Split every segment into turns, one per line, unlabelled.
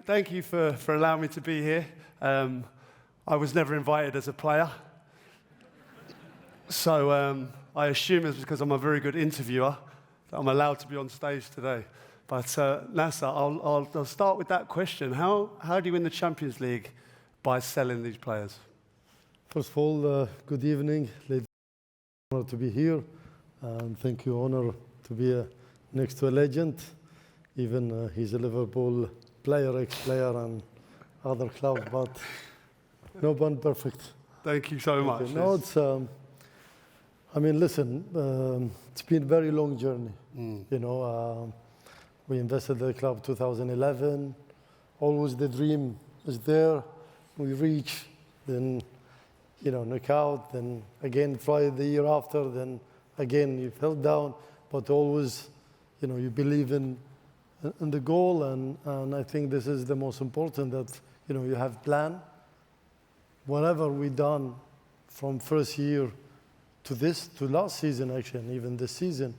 thank you for allowing me to be here. I was never invited as a player. So I assume it's because I'm a very good interviewer that I'm allowed to be on stage today. But Nasser, I'll start with that question. How do you win the Champions League by selling these players?
First of all, good evening. Honor to be here. Thank you, honor to be next to a legend. Even he's a Liverpool player, ex-player, and other clubs, but no one perfect.
Thank you so much.
No, it's. I mean, listen. It's been a very long journey. You know, we invested in the club 2011. Always the dream is there. We reach, then, you know, knockout. Then again, try the year after. Then again, you fell down. But always, you know, you believe in the goal, and I think this is the most important, that, you know, you have plan. Whatever we done from first year to last season, actually, and even this season,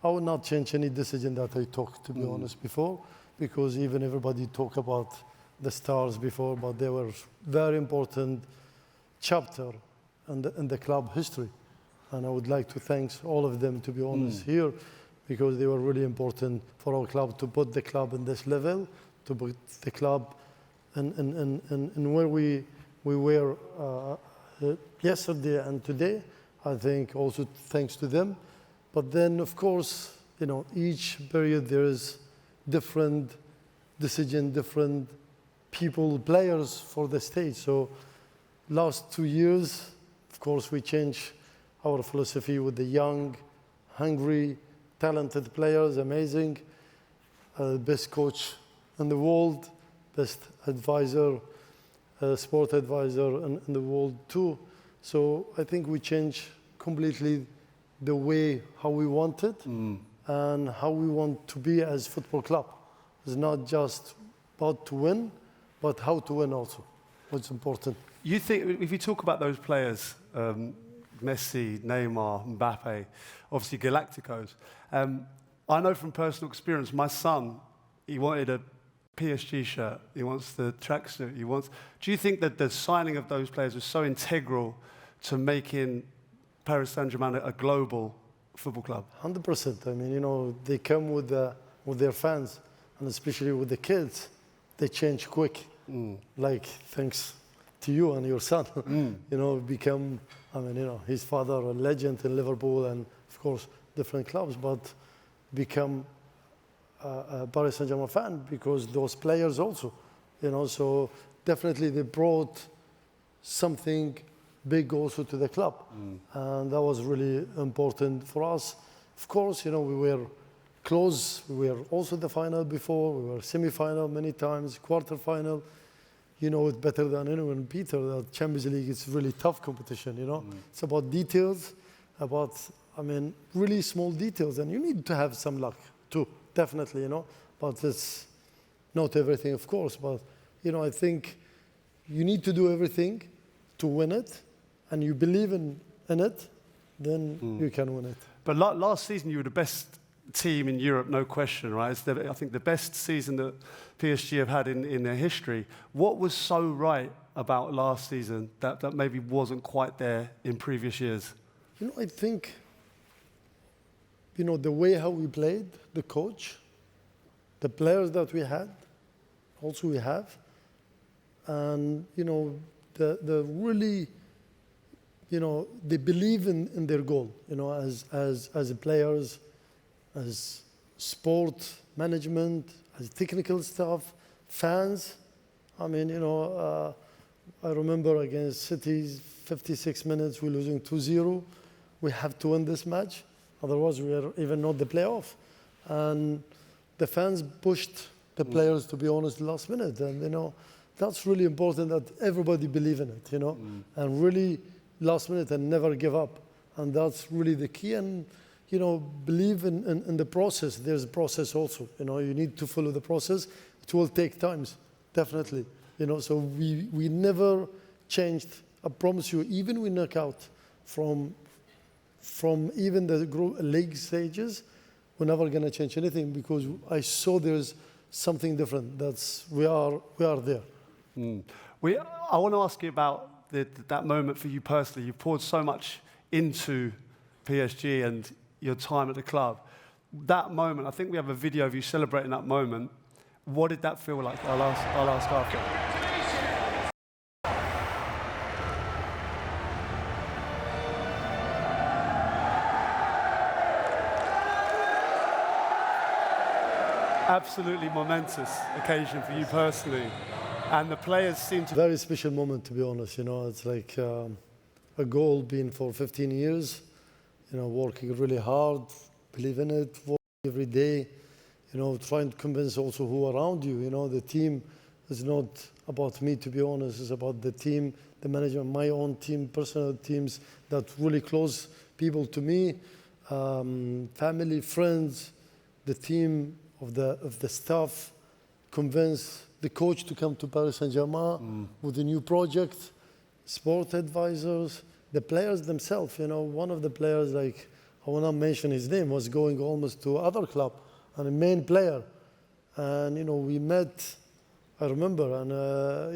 I would not change any decision that I took, to be honest, before, because even everybody talk about the stars before, but they were very important chapter in the club history. And I would like to thank all of them, to be honest, here, because they were really important for our club to put the club in this level, to put the club in where we were yesterday and today. I think also thanks to them. But then, of course, you know, each period there is different decision, different people, players for the stage. So last 2 years, of course, we changed our philosophy with the young, hungry, talented players, amazing, best coach in the world, best advisor, sport advisor in the world too. So I think we changed completely the way how we want it and how we want to be as football club. It's not just about to win, but how to win also. What's important.
You think, if you talk about those players, Messi, Neymar, Mbappe, obviously Galacticos. I know from personal experience, my son, he wanted a PSG shirt, he wants the tracksuit, Do you think that the signing of those players was so integral to making Paris Saint-Germain a global football club?
100%. I mean, you know, they come with their fans, and especially with the kids, they change quick. Like, thanks to you and your son, you know, become, I mean, you know, his father, a legend in Liverpool, and of course, different clubs, but become a Paris Saint-Germain fan because those players also, you know, so definitely they brought something big also to the club. And that was really important for us. Of course, you know, we were close. We were also the final before. We were semi-final many times, quarter-final. You know it better than anyone, Peter, that Champions League is really tough competition, you know. It's about details, about, I mean, really small details. And you need to have some luck too, definitely, you know. But it's not everything, of course. But, you know, I think you need to do everything to win it. And you believe in it, then you can win it.
But last season, you were the best team in Europe, no question, right? It's I think the best season that PSG have had in their history. What was so right about last season that maybe wasn't quite there in previous years?
You know, I think, you know, the way how we played, the coach, the players that we had, also we have, and, you know, the really, you know, they believe in their goal, you know, as players, as sport management, as technical staff, fans. I mean, you know, I remember against City, 56 minutes, we're losing 2-0. We have to win this match. Otherwise, we are even not the playoff. And the fans pushed the players, to be honest, last minute. And, you know, that's really important that everybody believe in it, you know, and really last minute and never give up. And that's really the key. And, you know, believe in the process. There's a process also. You know, you need to follow the process. It will take times, definitely. You know, so we never changed. I promise you, even we knock out from even the group league stages, we're never going to change anything because I saw there's something different. We are there.
I want to ask you about that moment for you personally. You poured so much into PSG and your time at the club. That moment, I think we have a video of you celebrating that moment. What did that feel like? I'll ask after. Absolutely momentous occasion for you personally. And the players seem to...
Very special moment, to be honest. You know, it's like a goal being for 15 years, you know, working really hard, believe in it, working every day, you know, trying to convince also who around you. You know, the team is not about me, to be honest. It's about the team, the management, my own team, personal teams that really close people to me, family, friends, the team of the staff, convince the coach to come to Paris Saint-Germain with a new project, sport advisors, the players themselves. You know, one of the players, like, I will not mention his name, was going almost to other club, and a main player. And, you know, we met, I remember, and,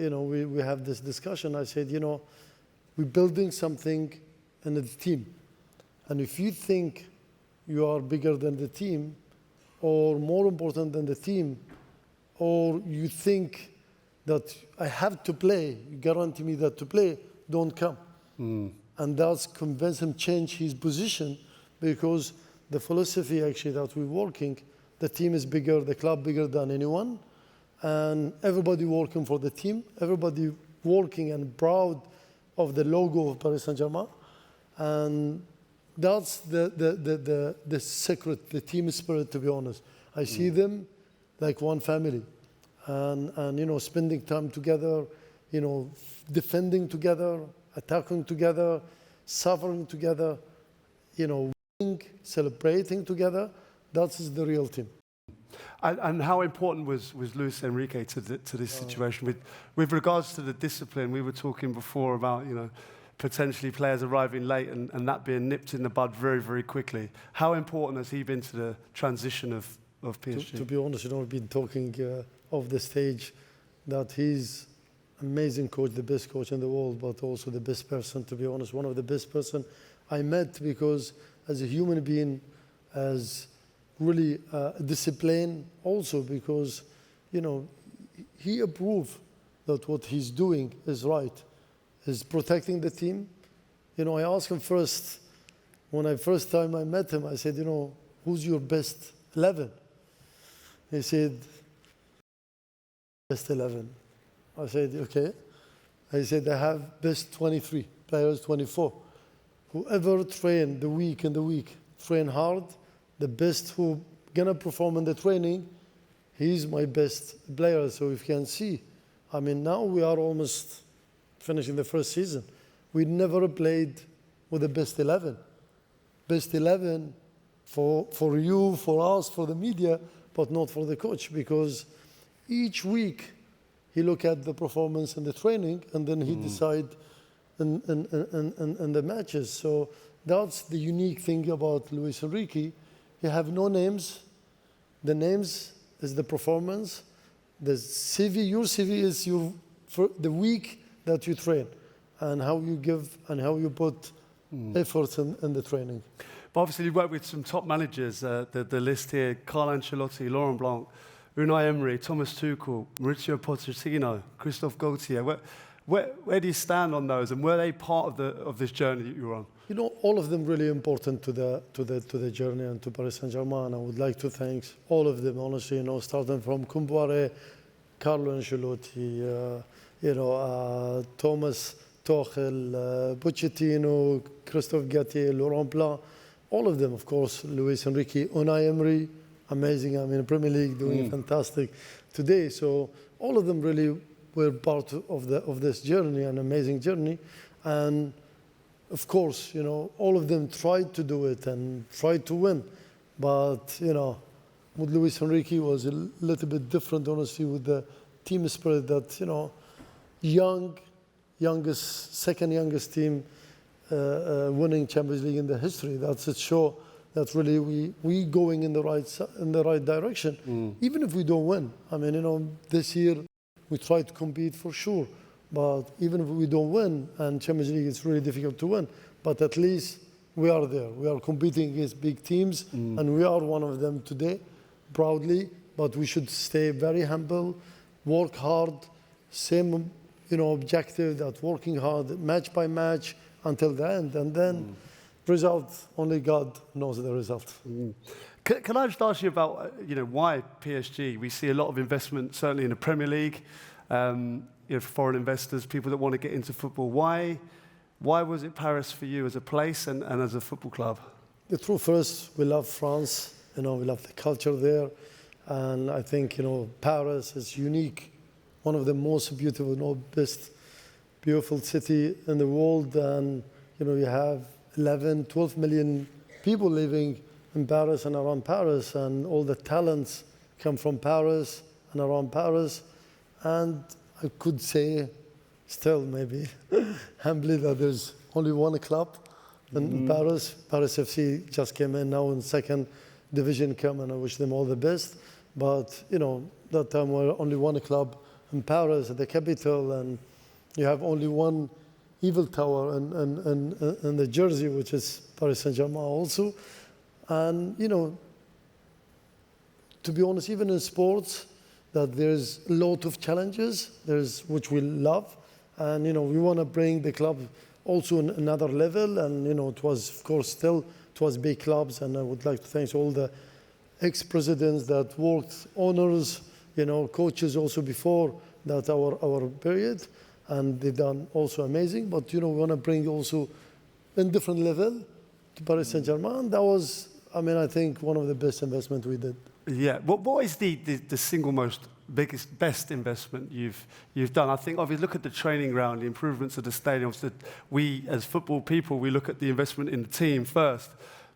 you know, we have this discussion. I said, you know, we're building something in the team. And if you think you are bigger than the team, or more important than the team, or you think that I have to play, you guarantee me that to play, don't come. And that's convinced him change his position, because the philosophy actually that we're working, the team is bigger, the club bigger than anyone, and everybody working for the team, everybody working and proud of the logo of Paris Saint-Germain. And that's the secret, the team spirit, to be honest. I see them like one family. And you know, spending time together, you know, defending together, attacking together, suffering together, you know, winning, celebrating together. That's the real team.
And how important was Luis Enrique to this situation? With regards to the discipline, we were talking before about, you know, potentially players arriving late and that being nipped in the bud very, very quickly. How important has he been to the transition of PSG?
To be honest, you know, we've been talking off the stage that he's amazing coach, the best coach in the world, but also the best person, to be honest, one of the best person I met, because as a human being, as really disciplined also, because, you know, he approved that what he's doing is right, is protecting the team. You know, I asked him first, when I first time I met him, I said, you know, who's your best 11? He said, best 11. I said, okay. I said, I have best 23, players 24. Whoever train the week, train hard, the best who gonna perform in the training, he's my best player. So if you can see, I mean, now we are almost finishing the first season. We never played with the best 11. Best 11 for you, for us, for the media, but not for the coach, because each week he look at the performance in the training and then he decide in the matches. So that's the unique thing about Luis Enrique. You have no names. The names is the performance. The CV, your CV is for the week that you train and how you give and how you put efforts in the training.
But obviously you work with some top managers, the list here, Carlo Ancelotti, Laurent Blanc, Unai Emery, Thomas Tuchel, Mauricio Pochettino, Christophe Gaultier. Where do you stand on those, and were they part of this journey that you were on?
You know, all of them really important to the journey and to Paris Saint-Germain. I would like to thank all of them, honestly, you know, starting from Kombouaré, Carlo Ancelotti, you know, Thomas Tuchel, Pochettino, Christophe Gaultier, Laurent Blanc, all of them, of course, Luis Enrique, Unai Emery, amazing. I mean, Premier League doing fantastic today. So all of them really were part of this journey, an amazing journey. And of course, you know, all of them tried to do it and tried to win. But, you know, with Luis Enrique was a little bit different, honestly, with the team spirit that, you know, second youngest team winning Champions League in the history. That's it show that really we going in the right direction, even if we don't win. I mean, this year we try to compete for sure, but even if we don't win, and Champions League it's really difficult to win, but at least we are there. We are competing against big teams, and we are one of them today, proudly. But we should stay very humble, work hard, same objective, that working hard, match by match until the end, and then result, only God knows the result.
Can I just ask you about why PSG? We see a lot of investment, certainly in the Premier League, foreign investors, people that want to get into football. Why was it Paris for you as a place and as a football club?
The truth first, we love France. We love the culture there, and I think Paris is unique, one of the most beautiful, best beautiful city in the world, and you have 11, 12 million people living in Paris and around Paris, and all the talents come from Paris and around Paris. And I could say, still maybe, humbly, that there's only one club in Paris. Paris FC just came in now in second division, and I wish them all the best. But, that time we were only one club in Paris, the capital, and you have only one Eiffel Tower in the Jersey, which is Paris Saint-Germain also. And, to be honest, even in sports, that there's a lot of challenges, which we love. And, we want to bring the club also in another level. And, it was, of course, it was big clubs. And I would like to thank all the ex-presidents that worked, owners, coaches also before that our period. And they've done also amazing. But, we want to bring also in different level to Paris Saint-Germain. That was, I think, one of the best investments we did.
Yeah. What is the single most best investment you've done? I think if you look at the training ground, the improvements of the stadiums, that we as football people, we look at the investment in the team first.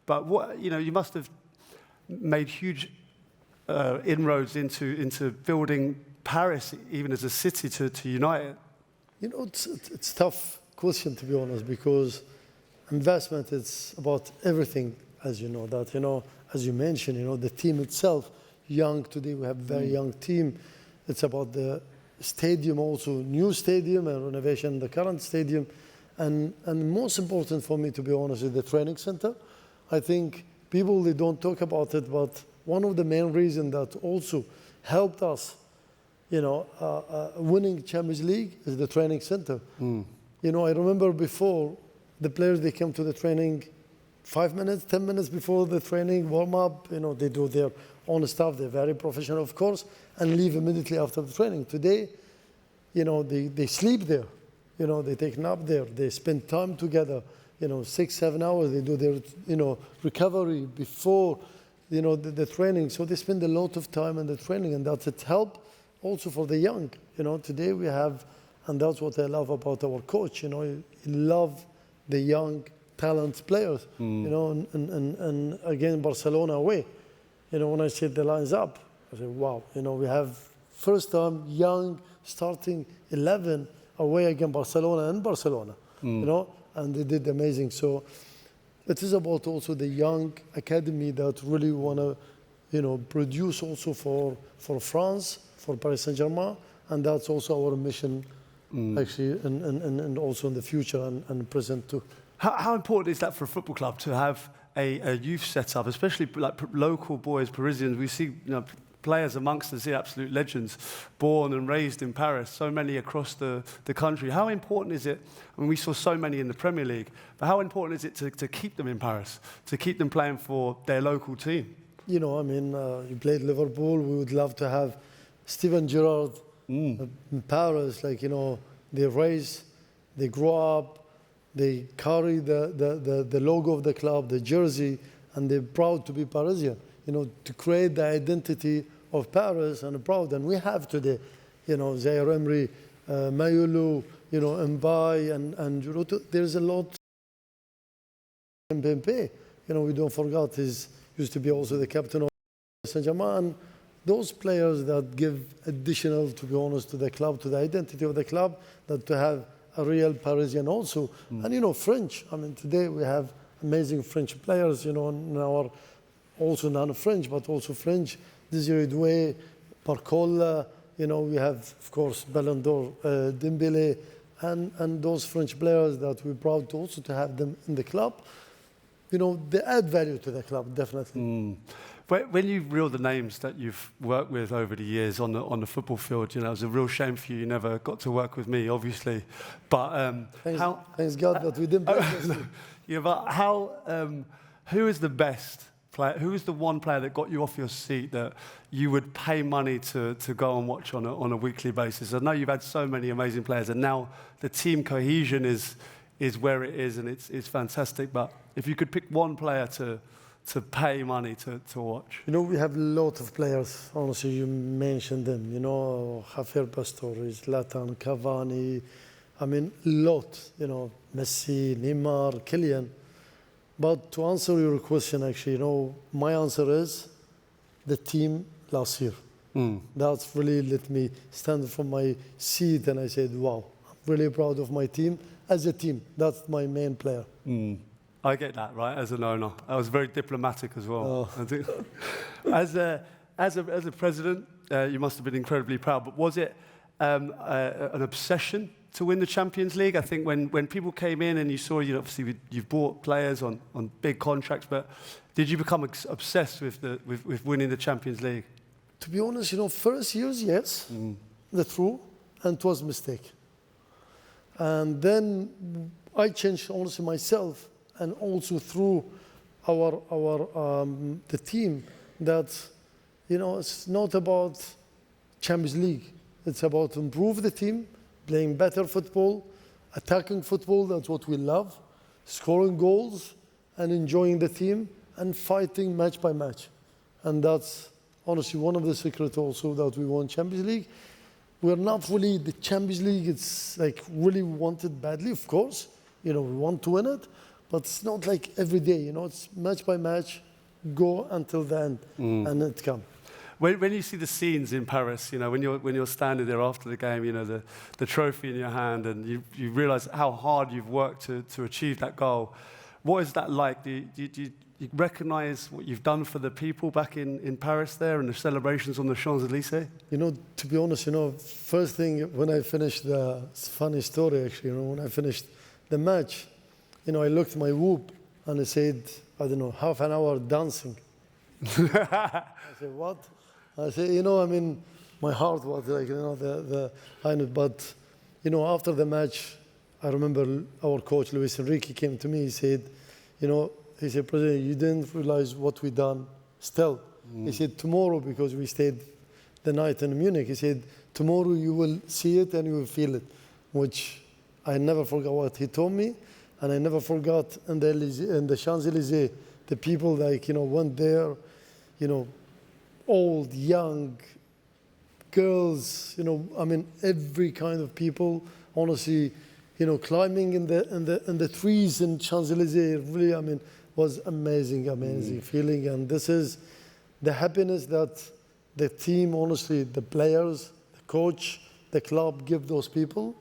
But you must have made huge inroads into building Paris, even as a city, to unite it.
It's a tough question, to be honest, because investment is about everything, as you know that. As you mentioned, the team itself, young today, we have a very young team. It's about the stadium also, new stadium and renovation, the current stadium. And most important for me, to be honest, is the training center. I think people, they don't talk about it, but one of the main reasons that also helped us, winning Champions League is the training center. I remember before, the players, they came to the training 5 minutes, 10 minutes before the training, warm up, they do their own stuff, they're very professional, of course, and leave immediately after the training. Today, they sleep there, they take nap there, they spend time together, 6, 7 hours, they do their, recovery before, the training. So they spend a lot of time in the training, and that's it help also for the young. Today we have, and that's what I love about our coach, he love the young talent players, and again, Barcelona away. When I set the lines up, I said, wow, we have first time young starting 11 away against Barcelona and Barcelona, and they did amazing. So it is about also the young academy that really want to, produce also for France, for Paris Saint-Germain, and that's also our mission, actually, and also in the future and present too.
How important is that for a football club to have a youth setup, especially like local boys, Parisians? We see players amongst us here, absolute legends, born and raised in Paris, so many across the country. How important is it, we saw so many in the Premier League, but how important is it to keep them in Paris, to keep them playing for their local team?
You played Liverpool, we would love to have Steven Gerrard in Paris, they raise, they grow up, they carry the logo of the club, the jersey, and they're proud to be Parisian, to create the identity of Paris and proud. And we have today, Zaire Emery, Mayulu, Mbaye, and there's a lot. Mbappe, we don't forget, he used to be also the captain of Saint-Germain. Those players that give additional, to be honest, to the club, to the identity of the club, that to have a real Parisian also. And French, today we have amazing French players, now also non-French, but also French. Désiré Doué, Barcola, we have, of course, Ballon d'Or, Dembélé, and those French players that we're proud to also to have them in the club. They add value to the club, definitely.
When you reel the names that you've worked with over the years on the football field, it was a real shame for you never got to work with me, obviously. But
thanks God that we didn't.
Yeah, but who is the best player? Who is the one player that got you off your seat that you would pay money to go and watch on a weekly basis? I know you've had so many amazing players, and now the team cohesion is where it is, and it's fantastic. But if you could pick one player to pay money to watch.
We have a lot of players. Honestly, you mentioned them. Javier Pastore, Zlatan, Cavani. I mean, a lot. Messi, Neymar, Kylian. But to answer your question, actually, my answer is the team last year. That's really let me stand from my seat and I said, wow, I'm really proud of my team. As a team, that's my main player.
I get that, right, as an owner. I was very diplomatic as well.
Oh.
As a president, you must have been incredibly proud, but was it an obsession to win the Champions League? I think when people came in and you saw, obviously you've bought players on big contracts, but did you become obsessed with winning the Champions League?
To be honest, first years, yes, the true, and it was a mistake. And then I changed honestly myself, and also through the team, that it's not about Champions League. It's about improve the team, playing better football, attacking football. That's what we love, scoring goals, and enjoying the team, and fighting match by match. And that's honestly one of the secrets also that we won Champions League. We're not really the Champions League. It's like really wanted badly, of course. We want to win it, but it's not like every day. It's match by match, go until the end, and it comes.
When you see the scenes in Paris, when you're standing there after the game, the trophy in your hand, and you realise how hard you've worked to achieve that goal. What is that like? Do you recognise what you've done for the people back in Paris there, and the celebrations on the Champs-Élysées?
To be honest, first thing when I finished it's a funny story actually. When I finished the match, I looked at my whoop and I said, I don't know, half an hour dancing. I said, what? I said, my heart was like, but, after the match, I remember our coach, Luis Enrique, came to me, he said, President, you didn't realize what we done still. He said, tomorrow, because we stayed the night in Munich, he said, tomorrow you will see it and you will feel it, which I never forgot what he told me, and I never forgot in the Champs-Élysées, the people went there, old, young, girls, every kind of people, honestly, climbing in the trees in Champs-Élysées, really, was amazing feeling. And this is the happiness that the team, honestly, the players, the coach, the club give those people.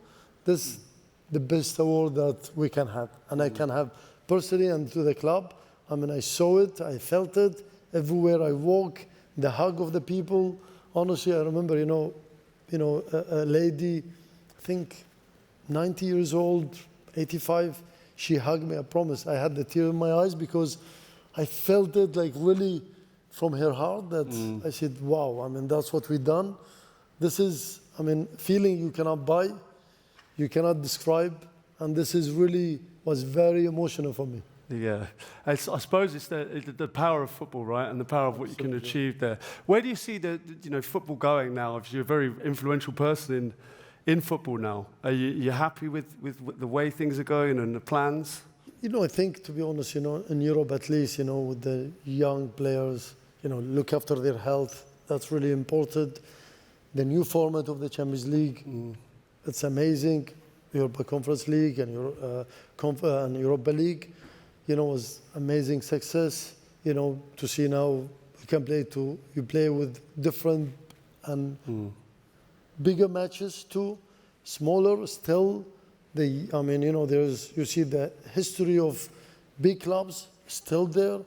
This is the best award that we can have. And I can have personally and to the club. I saw it, I felt it, everywhere I walk, the hug of the people. Honestly, I remember, a lady, I think 90 years old, 85, she hugged me, I promise. I had the tear in my eyes because I felt it like really from her heart that I said, wow, that's what we've done. This is, feeling you cannot buy, you cannot describe, and this is really was very emotional for me.
Yeah, I suppose it's the power of football, right, and the power of what you can achieve there. Where do you see the football going now? Obviously, you're a very influential person in football now. Are you happy with the way things are going and the plans?
I think, to be honest, in Europe at least, with the young players, look after their health. That's really important. The new format of the Champions League, it's amazing. Europa Conference League and Europa League, was amazing success. To see now you can play with different and bigger matches too, smaller still. You see the history of big clubs still there,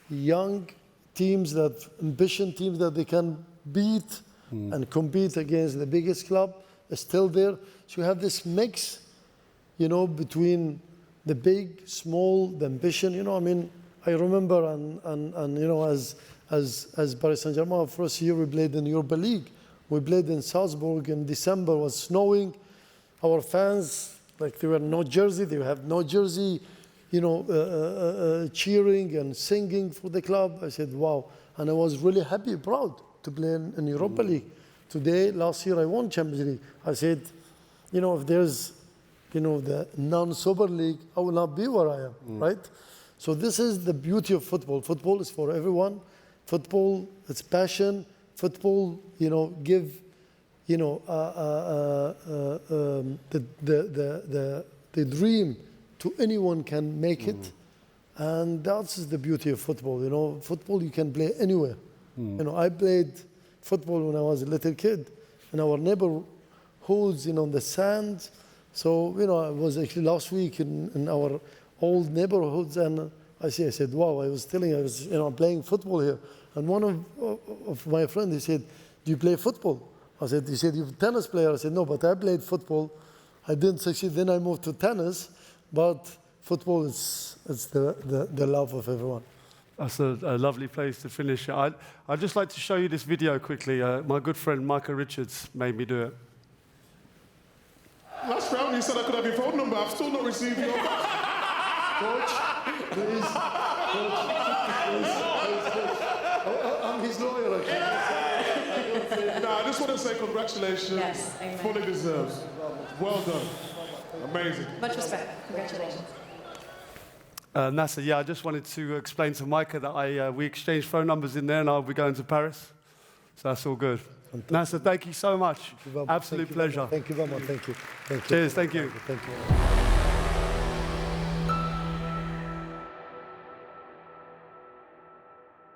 young teams that, ambition teams that they can beat and compete against the biggest club is still there. So you have this mix, you know, between the big, small, the ambition. You know, I mean, I remember, and you know, as Paris Saint-Germain, first year we played in Europa League. We played in Salzburg in December, it was snowing. Our fans, like, they were no jersey, they have no jersey, you know, cheering and singing for the club. I said, wow. And I was really happy, proud to play in Europa League. Today, last year, I won Champions League. I said, you know, if there's, you know, the non-Super League, I will not be where I am, right? So this is the beauty of football. Football is for everyone. Football, it's passion. Football, you know, give, you know, the dream to anyone can make it. And that's the beauty of football, you know. Football you can play anywhere. You know, I played football when I was a little kid in our neighborhoods, you know, on the sand. So, you know, I was actually last week in our old neighborhoods, and I said, wow, I was you know, playing football here. And one of my friends, he said, do you play football? He said, you're a tennis player. I said, no, but I played football. I didn't succeed. Then I moved to tennis, but football is the love of everyone.
That's a lovely place to finish. I'd just like to show you this video quickly. My good friend Micah Richards made me do it.
Last round you said I could have your phone number. I've still not received your
Coach, please. I'm his lawyer, actually.
No, I just want to say congratulations.
Yes, amen.
Fully deserved. Well done. Amazing.
Much respect. Congratulations.
Nasser, yeah, I just wanted to explain to Micah that we exchanged phone numbers in there, and I'll be going to Paris. So that's all good.
Fantastic.
Nasser, thank you so much. Absolute pleasure.
Thank you very much. Thank you. Thank you.
Cheers, thank you.
Thank you.